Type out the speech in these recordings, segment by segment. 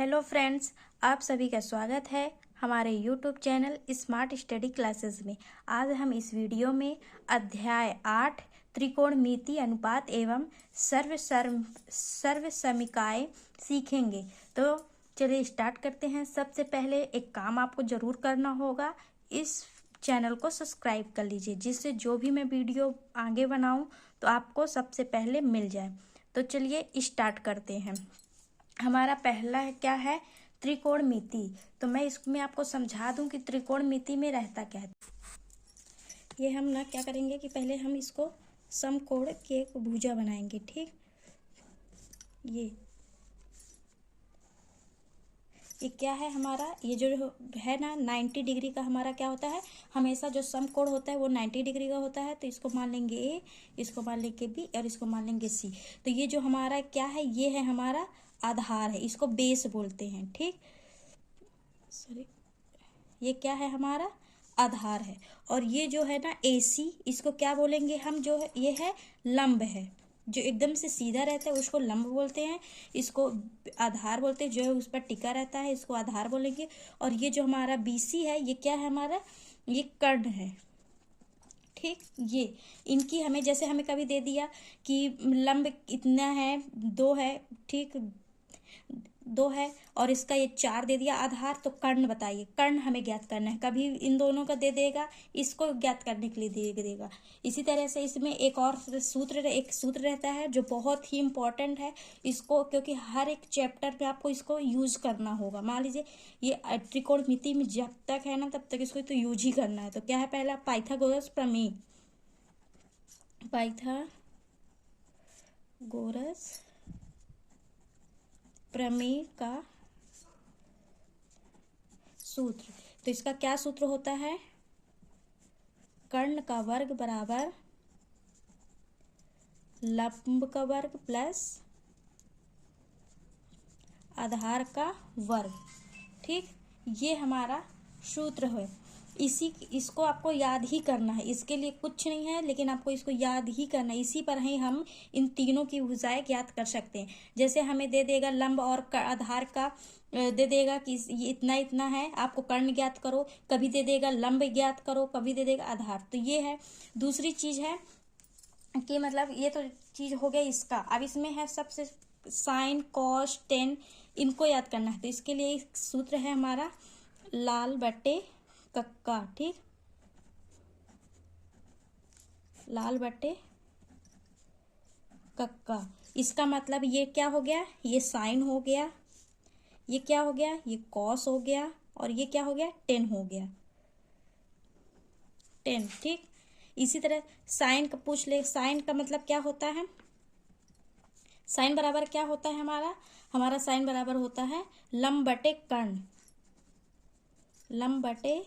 Hello friends, आप सभी का स्वागत है हमारे YouTube channel smart study classes में। आज हम इस वीडियो में अध्याय 8 त्रिकोणमिति अनुपात एवं सर्वसमीकाएं सीखेंगे। तो चलिए स्टार्ट करते हैं। सबसे पहले एक काम आपको ज़रूर करना होगा, इस चैनल को सब्सक्राइब कर लीजिए, जिससे जो भी मैं वीडियो आगे बनाऊं तो आपको सबसे पहले मिल जाए। तो चलिए स्टार्ट करते हैं। हमारा पहला है क्या है, त्रिकोणमिति। तो मैं इसमें आपको समझा दूं कि त्रिकोणमिति में रहता क्या है। ये हम ना क्या करेंगे कि पहले हम इसको समकोण की एक भुजा बनाएंगे। ठीक, ये क्या है हमारा, ये जो है ना 90 डिग्री का हमारा क्या होता है, हमेशा जो समकोण होता है वो 90 डिग्री का होता है। तो इसको मान लेंगे ए, इसको मान लेंगे बी और इसको मान लेंगे सी। तो ये जो हमारा क्या है, ये है हमारा आधार है, इसको बेस बोलते हैं। ठीक, सॉरी, ये क्या है हमारा आधार है। और ये जो है ना AC, इसको क्या बोलेंगे हम, जो है ये है लंब है, जो एकदम से सीधा रहता है उसको लंब बोलते हैं, इसको आधार बोलते हैं। जो है उस पर टिका रहता है इसको आधार बोलेंगे। और ये जो हमारा BC है, ये क्या है हमारा, ये कर्ण है। ठीक, ये इनकी हमें, जैसे हमें कभी दे दिया कि लंब इतना है, 2 है, ठीक 2 है, और इसका ये 4 दे दिया आधार, तो कर्ण बताइए, कर्ण हमें ज्ञात करना है। कभी इन दोनों का दे देगा, इसको ज्ञात करने के लिए दे देगा। इसी तरह से इसमें एक सूत्र रहता है जो बहुत ही इंपॉर्टेंट है इसको, क्योंकि हर एक चैप्टर पे आपको इसको यूज करना होगा। मान लीजिए ये त्रिकोणमिति में जब तक है ना, तब तक इसको तो यूज ही करना है। तो क्या है पहला, पाइथागोरस प्रमेय। पाइथागोरस प्रमेय का सूत्र। तो इसका क्या सूत्र होता है, कर्ण का वर्ग बराबर लंब का वर्ग प्लस आधार का वर्ग। ठीक, ये हमारा सूत्र है। इसको आपको याद ही करना है, इसके लिए कुछ नहीं है, लेकिन आपको इसको याद ही करना है। इसी पर ही हम इन तीनों की भुजाएं ज्ञात कर सकते हैं। जैसे हमें दे देगा लंब और आधार का, दे देगा कि ये इतना इतना है, आपको कर्ण ज्ञात करो, कभी दे देगा लंब ज्ञात करो, कभी दे देगा आधार। तो ये है। दूसरी चीज है कि मतलब ये तो चीज हो गया इसका। अब इसमें है सबसे साइन कॉस टेन, इनको याद करना है। तो इसके लिए एक सूत्र है हमारा लाल बटे कक्का। ठीक, लाल बटे कक्का, इसका मतलब ये क्या हो गया, ये साइन हो गया, ये क्या हो गया, ये कॉस हो गया, और ये क्या हो गया, टेन हो गया, टेन। ठीक, इसी तरह साइन का पूछ ले, साइन का मतलब क्या होता है, साइन बराबर क्या होता है हमारा साइन बराबर होता है लंब बटे कर्ण। लंब बटे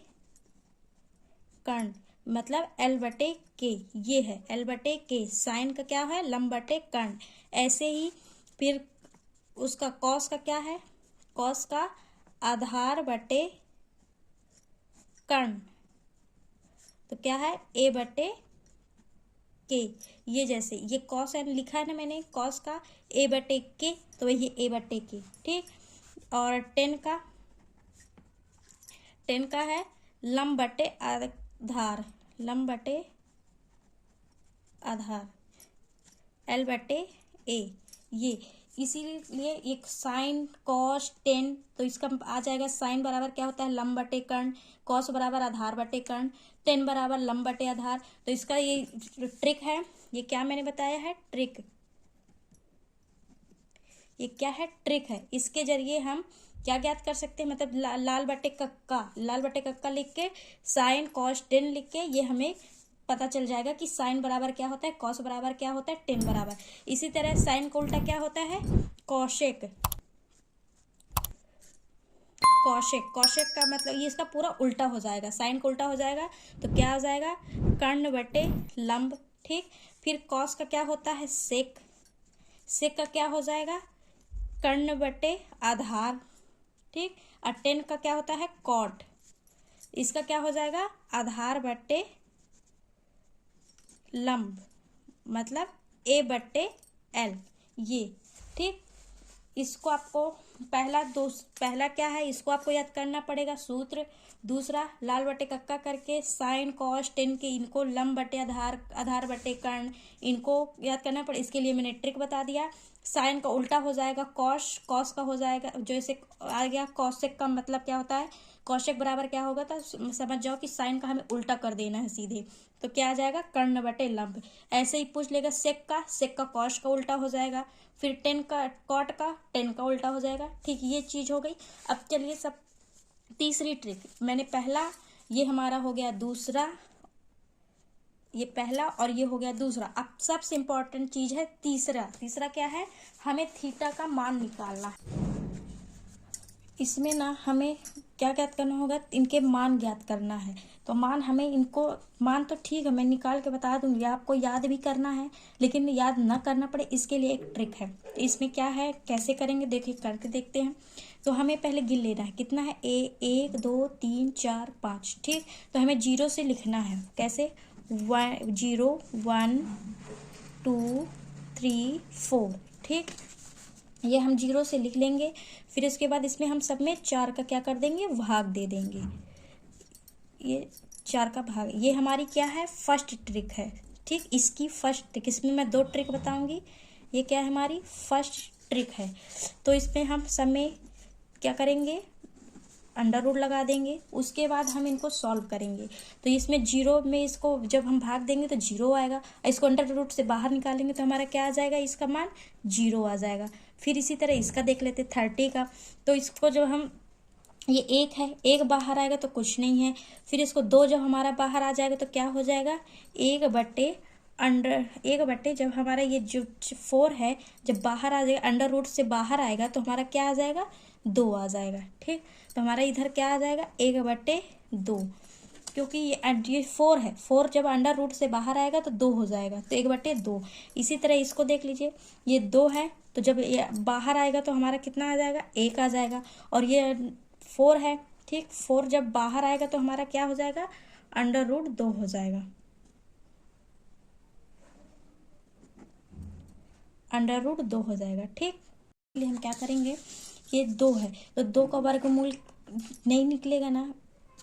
कर्ण मतलब L बटे के, ये है L बटे के। साइन का क्या है, लंब बटे कर्ण। ऐसे ही फिर उसका कॉस का क्या है, कॉस का आधार बटे कर्ण, तो क्या है A बटे के। ये जैसे ये कॉस है, लिखा है ना मैंने कॉस का A बटे के, तो वही A बटे के। ठीक, और टेन का है लंब बटे आधार, लंब बटे आधार L बटे A। ये इसीलिए एक साइन कॉस टेन, तो इसका आ जाएगा साइन बराबर क्या होता है, लंब बटे कर्ण, कॉस बराबर आधार बटे कर्ण, टेन बराबर लंब बटे आधार। तो इसका ये ट्रिक है, ये क्या मैंने बताया है, ट्रिक। ये क्या है, ट्रिक है। इसके जरिए हम क्या ज्ञात कर सकते हैं, मतलब लाल बटे कक्का लिख के साइन कॉस टेन लिख के, ये हमें पता चल जाएगा कि साइन बराबर क्या होता है, कॉस बराबर क्या होता है, टेन बराबर। इसी तरह साइन का उल्टा क्या होता है, कौशिक। कौशिक का मतलब ये इसका पूरा उल्टा हो जाएगा, साइन का उल्टा हो जाएगा, तो क्या हो जाएगा, कर्ण बटे लंब। ठीक, फिर कॉस का क्या होता है, सेक का क्या हो जाएगा, कर्ण बटे आधार। ठीक, और टेन का क्या होता है, कॉट, इसका क्या हो जाएगा, आधार बटे लंब, मतलब A बटे L, ये। ठीक, इसको आपको पहला क्या है, इसको आपको याद करना पड़ेगा सूत्र। दूसरा लाल बटे कक्का करके साइन कॉस टेन के इनको लंब बटे आधार, आधार बटे कर्ण, इनको याद करना पड़े। इसके लिए मैंने ट्रिक बता दिया। साइन का उल्टा हो जाएगा कॉस, कॉस का हो जाएगा जैसे आ गया कौशिक का मतलब क्या होता है, कौशिक बराबर क्या होगा, तो समझ जाओ कि साइन का हमें उल्टा कर देना है सीधे, तो क्या आ जाएगा कर्ण बटे लंब। ऐसे ही पूछ लेगा सेक का कॉस का उल्टा हो जाएगा, फिर टेन का कॉट का टेन का उल्टा हो जाएगा। ठीक, ये चीज हो गई। अब चलिए सब तीसरी ट्रिक, मैंने पहला, ये हमारा हो गया दूसरा, ये पहला और ये हो गया दूसरा। अब सबसे इंपॉर्टेंट चीज है तीसरा। तीसरा क्या है, हमें थीटा का मान निकालना है। इसमें ना हमें क्या ज्ञात करना होगा, इनके मान ज्ञात करना है। तो मान हमें इनको, मान तो ठीक है मैं निकाल के बता दूंगी, आपको याद भी करना है, लेकिन याद ना करना पड़े इसके लिए एक ट्रिक है। तो इसमें क्या है, कैसे करेंगे देखिए, करके देखते हैं। तो हमें पहले गिन लेना है कितना है, 1 2 3 4 5। ठीक, तो हमें 0 से लिखना है। कैसे, 0 1 2 3 4। ठीक, ये हम 0 से लिख लेंगे। फिर उसके बाद इसमें हम सब में 4 का क्या कर देंगे, भाग दे देंगे। ये 4 का भाग, ये हमारी क्या है, फर्स्ट ट्रिक है। ठीक, इसकी फर्स्ट ट्रिक, इसमें मैं 2 ट्रिक बताऊंगी, ये क्या है हमारी फर्स्ट ट्रिक है। तो इसमें हम सब में क्या करेंगे, अंडर रूट लगा देंगे। उसके बाद हम इनको सॉल्व करेंगे। तो इसमें 0 में इसको जब हम भाग देंगे तो 0 आएगा, इसको अंडर रूट से बाहर निकालेंगे तो हमारा क्या आ जाएगा, इसका मान 0 आ जाएगा। फिर इसी तरह इसका देख लेते 30 का। तो इसको जब हम, ये 1 है, 1 बाहर आएगा तो कुछ नहीं है। फिर इसको 2 जब हमारा बाहर आ जाएगा तो क्या हो जाएगा, 1 बटे जब हमारा ये जो 4 है जब बाहर आ जाएगा, अंडर रूट से बाहर आएगा तो हमारा क्या आ जाएगा, 2 आ जाएगा। ठीक, तो हमारा इधर क्या आ जाएगा, 1/2, क्योंकि ये 4 है, 4 जब अंडर रूट से बाहर आएगा तो 2 हो जाएगा, तो 1/2। इसी तरह इसको देख लीजिए, ये 2 है तो जब ये बाहर आएगा तो हमारा कितना आ जाएगा, 1 आ जाएगा। और ये 4 है, ठीक, 4 जब बाहर आएगा तो हमारा क्या हो जाएगा, अंडर रूट 2 हो जाएगा, अंडर रूट 2 हो जाएगा। ठीक, इसलिए हम क्या करेंगे, ये 2 है तो 2 का वर्गमूल नहीं निकलेगा ना,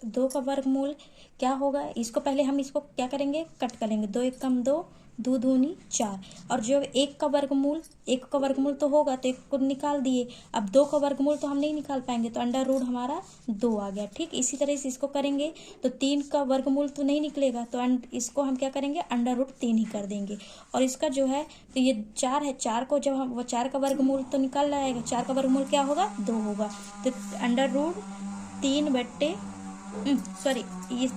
2 का वर्गमूल क्या होगा, इसको पहले हम इसको क्या करेंगे, कट करेंगे। 2 1 कम 2, 2 दूनी 4। और जो 1 का वर्गमूल तो होगा तो 1 को निकाल दिए। अब 2 का वर्गमूल तो हम नहीं निकाल पाएंगे, तो अंडर रूट हमारा 2 आ गया। ठीक, इसी तरह से इसको करेंगे तो 3 का वर्गमूल तो नहीं निकलेगा, तो इसको हम क्या करेंगे, अंडर रूट 3 ही कर देंगे। और इसका जो है, तो ये 4 है, 4 को जब हम, वो 4 का वर्गमूल तो निकल आएगा, 4 का वर्गमूल क्या होगा, 2 होगा। तो अंडर रूट 3 सॉरी, ये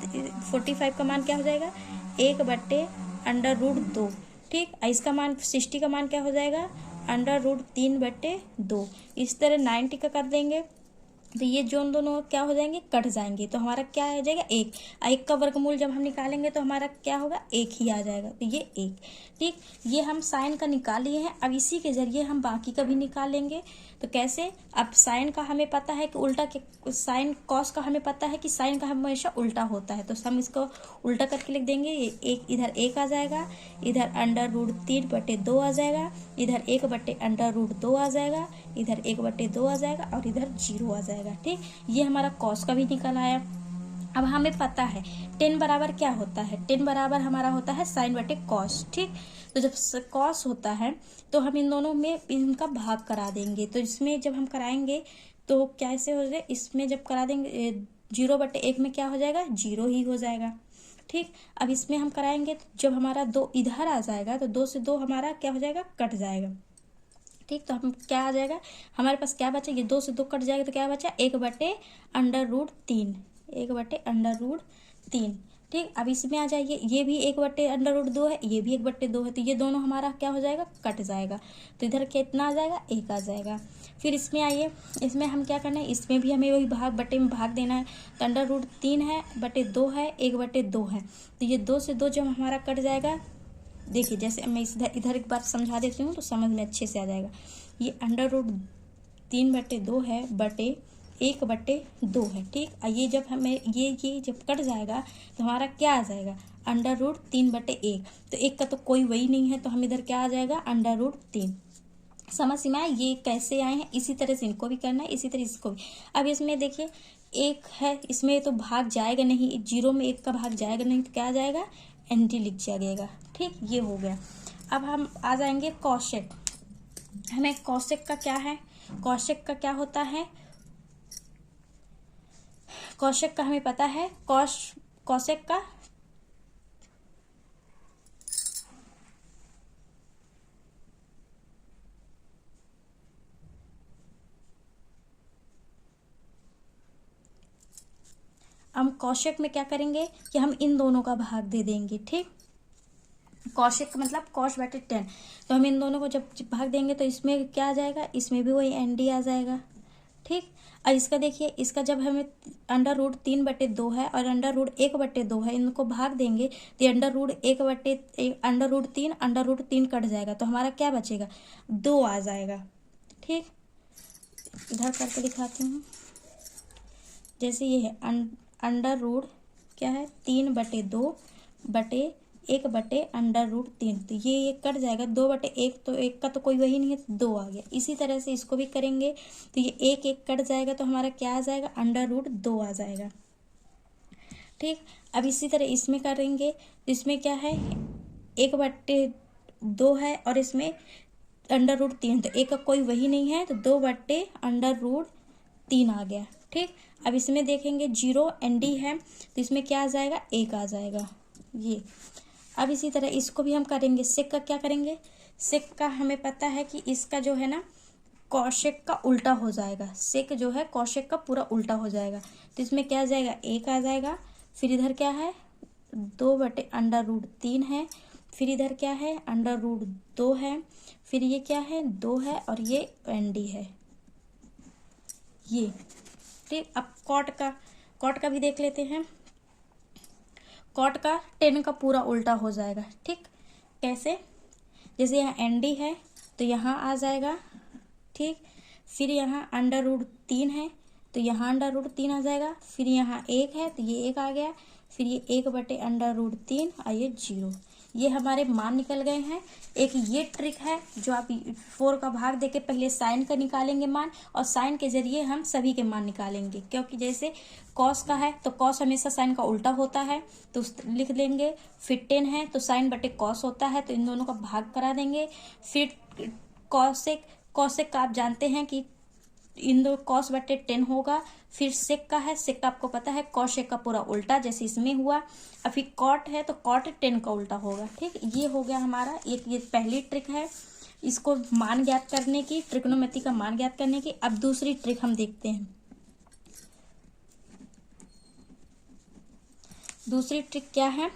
45 का मान क्या हो जाएगा, 1/√2। ठीक, इसका मान 60 का मान क्या हो जाएगा, √3/2। इस तरह 90 का कर देंगे तो ये जो दोनों क्या हो जाएंगे, कट जाएंगे, तो हमारा क्या आ जाएगा, 1 का वर्गमूल जब हम निकालेंगे तो हमारा क्या होगा, 1 ही आ जाएगा, तो ये 1। ठीक, ये हम साइन का निकाल लिए हैं। अब इसी के जरिए हम बाकी का भी निकालेंगे। तो कैसे, अब साइन का हमें पता है कि उल्टा के, साइन कॉस का हमें पता है कि साइन का हमेशा उल्टा होता है, तो हम इसको उल्टा करके लिख देंगे। ये 1 इधर 1 आ जाएगा, इधर √3/2 आ जाएगा, इधर 1/√2 आ जाएगा, इधर 1/2 आ जाएगा और इधर 0 आ जाएगा। ठीक, ये हमारा कॉस का भी निकल आया। अब हमें पता है टेन बराबर क्या होता है, टेन बराबर हमारा होता है साइन बटे कॉस। ठीक, तो जब कॉस होता है तो हम इन दोनों में इनका भाग करा देंगे। तो इसमें जब हम कराएंगे तो कैसे हो जाए, इसमें जब करा देंगे 0/1 में क्या हो जाएगा, 0 ही हो जाएगा। ठीक, अब इसमें हम कराएंगे तो जब हमारा 2 इधर आ जाएगा तो 2 से 2 हमारा क्या हो जाएगा, कट जाएगा। ठीक, तो हम क्या आ जाएगा, हमारे पास क्या बचा, ये 2 से 2 कट जाएगा तो क्या बचा, 1/√3, 1/√3। ठीक, अब इसमें आ जाइए, ये भी 1/√2 है, ये भी 1/2 है, तो ये दोनों हमारा क्या हो जाएगा, कट जाएगा। तो इधर कितना आ जाएगा, 1 आ जाएगा। फिर इसमें आइए, इसमें हम क्या करना है, इसमें भी हमें वही भाग बटे में भाग देना है। तो √3 है बटे 2 है, 1/2 है, तो ये 2 से 2 जब हमारा कट जाएगा, देखिए जैसे मैं इधर एक बार समझा देती हूँ तो समझ में अच्छे से आ जाएगा। ये √3/2 है बटे 1/2 है। ठीक, ये जब हमें ये जब कट जाएगा तो हमारा क्या आ जाएगा, √3/1। तो 1 का तो कोई वही नहीं है, तो हम इधर क्या आ जाएगा, √3। समझ में आया ये कैसे आए हैं। इसी तरह से इनको भी करना है, इसी तरह इसको भी। अब इसमें देखिए एक है, इसमें तो भाग जाएगा नहीं, जीरो में एक का भाग जाएगा नहीं, तो क्या आ जाएगा, एंटी लिख जाएगा। ठीक, ये हो गया। अब हम आ जाएंगे कौशिक। हमें कौशिक का क्या है, कौशिक का क्या होता है, कौशिक का हमें पता है, कौशिक का हम कौशिक में क्या करेंगे कि हम इन दोनों का भाग दे देंगे। ठीक, कौशिक का मतलब कॉस बटे 10, तो हम इन दोनों को जब भाग देंगे तो इसमें क्या आ जाएगा, इसमें भी वही एनडी आ जाएगा। ठीक, और इसका देखिए, इसका जब हमें अंडर रूट 3/2 है और अंडर रूट 1/2 है, इनको भाग देंगे तो under root 1/3 under root 3 cut जाएगा, तो हमारा क्या बचेगा, 2 आ जाएगा। ठीक, इधर करके दिखाती हूँ। जैसे ये है अंडर रूट क्या है, 3/2 बटे 1/3, तो ये कट जाएगा, 2/1, तो 1 का तो कोई वही नहीं है, तो 2 आ गया। इसी तरह से इसको भी करेंगे तो ये 1 कट जाएगा, तो हमारा क्या आ जाएगा, अंडर रूट 2 आ जाएगा। ठीक, अब इसी तरह इसमें करेंगे तो इसमें क्या है, 1/2 है और इसमें अंडर रूट 3, तो 1 का कोई वही नहीं है, तो 2/√3 आ गया। ठीक, अब इसमें देखेंगे 0 एनडी है, तो इसमें क्या आ जाएगा, 1 आ जाएगा ये। अब इसी तरह इसको भी हम करेंगे, सेक का क्या करेंगे, सेक का हमें पता है कि इसका जो है ना कौशिक का उल्टा हो जाएगा, सेक जो है कौशिक का पूरा उल्टा हो जाएगा, तो इसमें क्या आ जाएगा, 1 आ जाएगा। फिर इधर क्या है, 2/√3 है, फिर इधर क्या है, अंडर रूट 2 है, फिर ये क्या है, 2 है और ये एनडी है ये। ठीक, अब कॉट का भी देख लेते हैं। कॉट का 10 का पूरा उल्टा हो जाएगा। ठीक, कैसे, जैसे यहाँ एनडी है तो यहाँ आ जाएगा। ठीक, फिर यहाँ अंडर रूट 3 है तो यहाँ अंडर रूट 3 आ जाएगा, फिर यहाँ 1 है तो ये 1 आ गया, फिर ये 1/√3 और ये 0। ये हमारे मान निकल गए हैं। एक ये ट्रिक है जो आप 4 का भाग देके पहले साइन का निकालेंगे मान, और साइन के जरिए हम सभी के मान निकालेंगे, क्योंकि जैसे कॉस का है तो कॉस हमेशा साइन का उल्टा होता है, तो लिख लेंगे। फिर 10 है तो साइन बटे कॉस होता है, तो इन दोनों का भाग करा देंगे। फिर कॉसेक का आप जानते हैं कि इन दो कॉस बटे 10 होगा। फिर सेक का है, सेक का आपको पता है कॉशेक का पूरा उल्टा, जैसे इसमें हुआ। अब फिर कॉट है तो कॉट 10 का उल्टा होगा। ठीक, ये हो गया हमारा एक, ये पहली ट्रिक है इसको मान ज्ञात करने की, ट्रिग्नोमेट्री का मान ज्ञात करने की। अब दूसरी ट्रिक हम देखते हैं। दूसरी ट्रिक क्या है,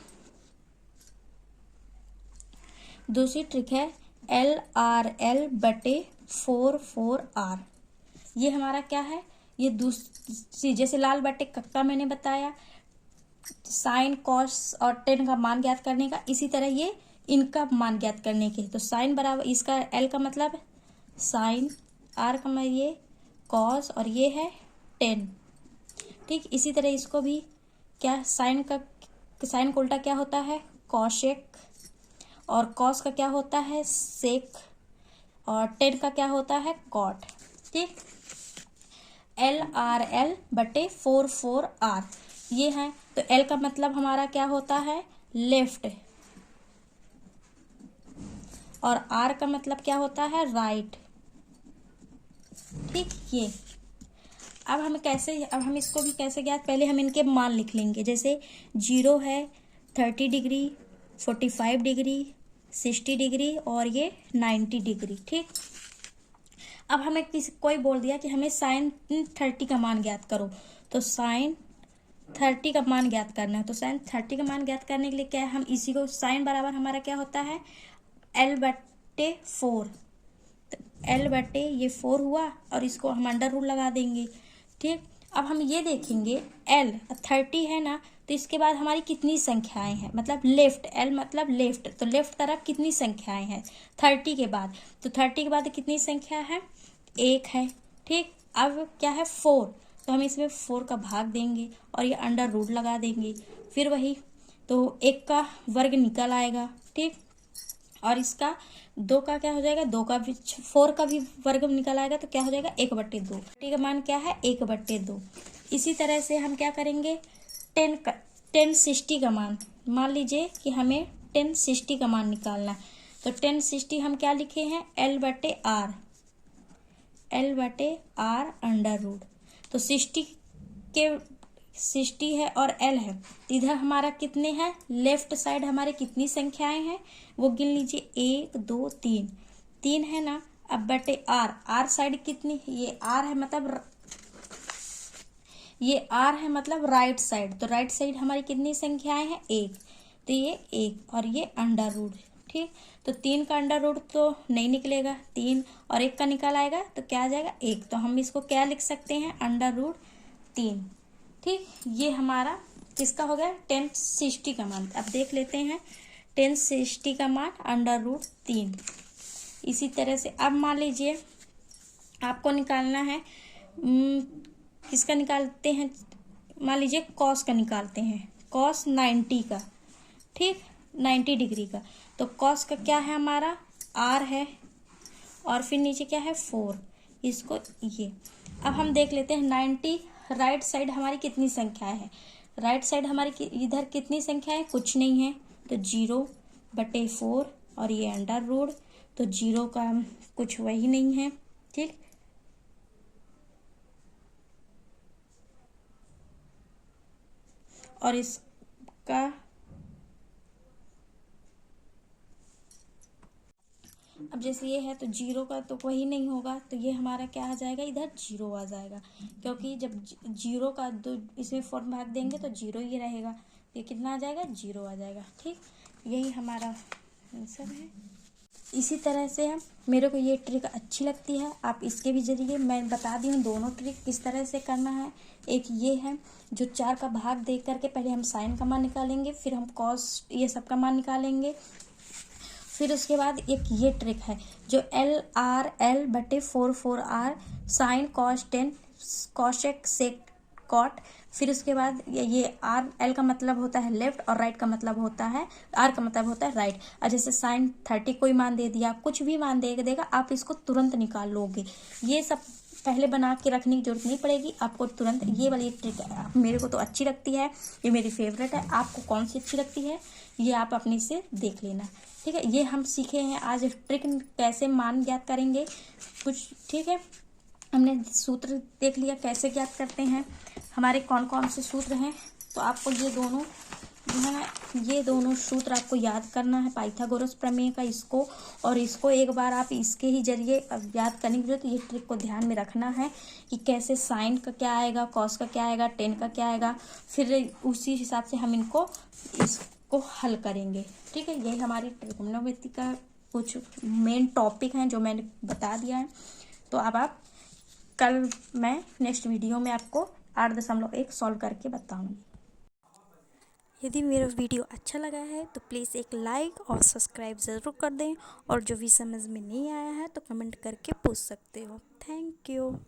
दूसरी ट्रिक है LRL/4 ये हमारा क्या है, ये दूसरी, जैसे लाल बटे कक्का मैंने बताया साइन कॉस और 10 का मान ज्ञात करने का, इसी तरह ये इनका मान ज्ञात करने के। तो साइन बराबर, इसका L का मतलब साइन, R का मतलब ये कॉस और ये है 10। ठीक, इसी तरह इसको भी क्या, साइन का उल्टा क्या होता है, कॉशेक, और कॉस का क्या होता है, सेक, और 10 का क्या होता है, कॉट। ठीक, LRL/4 ये है। तो L का मतलब हमारा क्या होता है, लेफ्ट, और R का मतलब क्या होता है, राइट। ठीक, ये अब हम इसको भी कैसे ज्ञात, पहले हम इनके मान लिख लेंगे। जैसे 0 है 30 डिग्री, 45 डिग्री, 60 डिग्री और ये 90 डिग्री। ठीक, अब हमें कोई बोल दिया कि हमें साइन 30 का मान ज्ञात करो, तो साइन 30 का मान ज्ञात करना है। तो साइन 30 का मान ज्ञात करने के लिए क्या है, हम इसी को, साइन बराबर हमारा क्या होता है, L/4, तो L/4 हुआ, और इसको हम अंडर रूट लगा देंगे। ठीक, अब हम ये देखेंगे L 30 है ना, तो इसके बाद हमारी कितनी संख्याएं हैं, मतलब लेफ्ट, L मतलब लेफ्ट, तो लेफ्ट तरफ कितनी संख्याएं हैं 30 के बाद, तो 30 के बाद कितनी संख्या है, 1 है। ठीक, अब क्या है 4, तो हम इसमें 4 का भाग देंगे और ये अंडर रूट लगा देंगे। फिर वही, तो 1 का वर्ग निकल आएगा। ठीक, और इसका 2 का क्या हो जाएगा, 2 का भी 4 का भी वर्ग निकल आएगा तो क्या हो जाएगा 1/2। टी का मान क्या है 1/2। इसी तरह से हम क्या करेंगे 1060 का मान लीजिए कि हमें 1060 का मान निकालना है। तो 1060 हम क्या लिखे हैं L/R अंडर रूट। तो 60 है और L है, तो इधर हमारा कितने हैं, लेफ्ट साइड हमारे कितनी संख्याएं हैं वो गिन लीजिए 1 2 3, 3 है ना। अब बटे R साइड कितनी, ये R है मतलब राइट साइड, तो राइट साइड हमारी कितनी संख्याएं हैं 1, तो ये 1 और ये अंडर रूट। ठीक, तो 3 का अंडर रूट तो नहीं निकलेगा, 3 और 1 का निकल आएगा तो क्या आ जाएगा 1, तो हम इसको क्या लिख सकते हैं अंडर रूट 3। ठीक, ये हमारा किसका हो गया 1060 का मान। अब देख लेते हैं 1060 का मान अंडर रूट 3। इसी तरह से अब मान लीजिए आपको निकालना है किसका निकालते हैं, मान लीजिए कॉस का निकालते हैं, कॉस 90 का। ठीक, 90 डिग्री का। तो कॉस का क्या है हमारा R है और फिर नीचे क्या है 4, इसको ये। अब हम देख लेते हैं 90 राइट साइड हमारी कितनी संख्या है, राइट साइड हमारी इधर कितनी संख्या है, कुछ नहीं है, तो 0/4 और ये अंडर रूट, तो 0 का कुछ वही नहीं है। ठीक, और इसका अब जैसे ये है तो 0 का तो वही नहीं होगा, तो ये हमारा क्या आ जाएगा इधर 0 आ जाएगा, क्योंकि जब 0 का 2 इसमें 4 भाग देंगे तो 0 ही रहेगा, ये कितना आ जाएगा 0 आ जाएगा। ठीक, यही हमारा आंसर है। इसी तरह से हम मेरे को ये ट्रिक अच्छी लगती है, आप इसके भी जरिए मैं बता दी हूँ दोनों ट्रिक किस तरह से करना है। एक ये है जो 4 का भाग दे करके पहले हम साइन का मान निकालेंगे, फिर हम कॉस ये सब का मान निकालेंगे, फिर उसके बाद एक ये ट्रिक है जो L/4 sine cos 10 cosec sec cot. फिर उसके बाद ये L का मतलब होता है लेफ्ट और राइट का मतलब होता है R का मतलब होता है राइट। और जैसे साइन 30 कोई मान दे दिया, कुछ भी मान देगा आप इसको तुरंत निकाल लोगे। ये सब पहले बना के रखने की जरूरत नहीं पड़ेगी आपको, तुरंत ये वाली ट्रिक मेरे को तो अच्छी लगती है, ये मेरी फेवरेट है। आपको कौन सी अच्छी लगती है ये आप अपने से देख लेना। ठीक है, ये हम सीखे हैं आज ट्रिक कैसे मान ज्ञात करेंगे कुछ। ठीक है, हमने सूत्र देख लिया कैसे ज्ञात करते हैं, हमारे कौन कौन से सूत्र हैं। तो आपको ये दोनों जो है ना, ये दोनों सूत्र आपको याद करना है, पाइथागोरस प्रमेय का इसको और इसको एक बार आप इसके ही जरिए याद करने की जरूरत। ये ट्रिक को ध्यान में रखना है कि कैसे साइन का क्या आएगा, कॉस का क्या आएगा, टेन का क्या आएगा, फिर उसी हिसाब से हम इसको हल करेंगे। ठीक है, यही हमारी ट्रिग्नोमेट्री का कुछ मेन टॉपिक हैं जो मैंने बता दिया है। तो अब आप कल मैं नेक्स्ट वीडियो में आपको 8.1 सॉल्व करके बताऊंगी। यदि मेरा वीडियो अच्छा लगा है तो प्लीज़ एक लाइक और सब्सक्राइब ज़रूर कर दें, और जो भी समझ में नहीं आया है तो कमेंट करके पूछ सकते हो। Thank you.